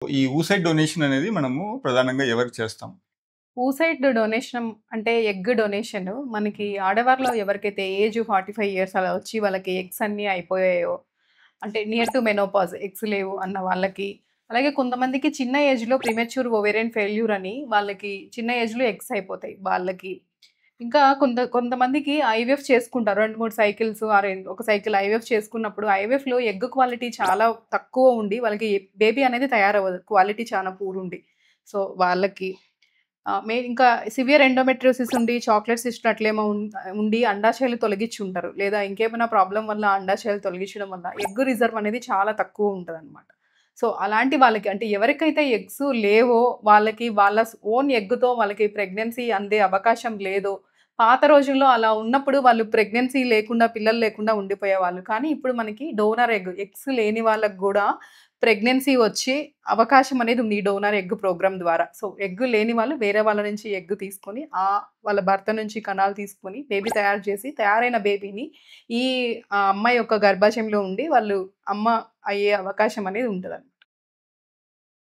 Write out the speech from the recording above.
ఈ oocyte donation అనేది మనము ప్రధానంగా ఎవరికి చేస్తాం? ఊసైడ్ డొనేషన్ అంటే ఎగ్ డొనేషన్ మనకి ఆడవారిలో ఎవరికైతే ఏజ్ 45 ఇయర్స్ అలా వచ్చి వాళ్ళకి ఎగ్స్ అన్నీ అయిపోయాయో, అంటే నియర్ టు మెనోపాజ్ ఎగ్స్ లేవు అన్న వాళ్ళకి, అలాగే కొంతమందికి చిన్న ఏజ్‌లో ప్రీమెచ్యూర్ ఓవేరియన్ ఫెయిల్యూర్ అని వాళ్ళకి చిన్న ఏజ్‌లో ఎగ్స్ అయిపోతాయి వాళ్ళకి. ఇంకా కొంతమందికి ఐవీఎఫ్ చేసుకుంటారు. 2, 3 సైకిల్స్ ఒక సైకిల్ ఐవీఎఫ్ చేసుకున్నప్పుడు ఐవీఎఫ్‌లో ఎగ్ క్వాలిటీ చాలా తక్కువ ఉండి వాళ్ళకి బేబీ అనేది తయారవ్వదు. క్వాలిటీ చాలా పూర్ ఉండి. సో, వాళ్ళకి ఇంకా సివియర్ ఎండోమెట్రియోసిస్ ఉండి, చాక్లెట్ సిస్ట్ అట్లేమో ఉండి అండాశయాలు తొలగించుంటారు. లేదా ఇంకేమైనా ప్రాబ్లమ్ వల్ల అండాశయాలు తొలగించడం వల్ల ఎగ్ రిజర్వ్ అనేది చాలా తక్కువ ఉంటదనమాట. సో, అలాంటి వాళ్ళకి అంటే ఎవరికైతే ఎగ్స్ లేవో వాళ్ళకి వాళ్ళ ఓన్ ఎగ్‌తో వాళ్ళకి ప్రెగ్నెన్సీ అందే అవకాశం లేదో, పాత రోజుల్లో అలా ఉన్నప్పుడు వాళ్ళు ప్రెగ్నెన్సీ లేకుండా, పిల్లలు లేకుండా ఉండిపోయేవాళ్ళు. కానీ ఇప్పుడు మనకి డోనర్ ఎగ్స్ లేని వాళ్ళకి గూడా ప్రెగ్నెన్సీ వచ్చే అవకాశం అనేది ఉంది. ఈ డోనర్ ఎగ్ ప్రోగ్రామ్ ద్వారా. సో, ఎగ్ లేని వాళ్ళు వేరే వాళ్ళ నుంచి ఎగ్ తీసుకొని, వాళ్ళ భర్త నుంచి కణాలు తీసుకొని, బేబీ తయారు చేసి, తయారైన బేబీని ఈ అమ్మాయి యొక్క గర్భాశయంలో ఉండి వాళ్ళు అమ్మ అయ్యే అవకాశం అనేది ఉంటదనమాట.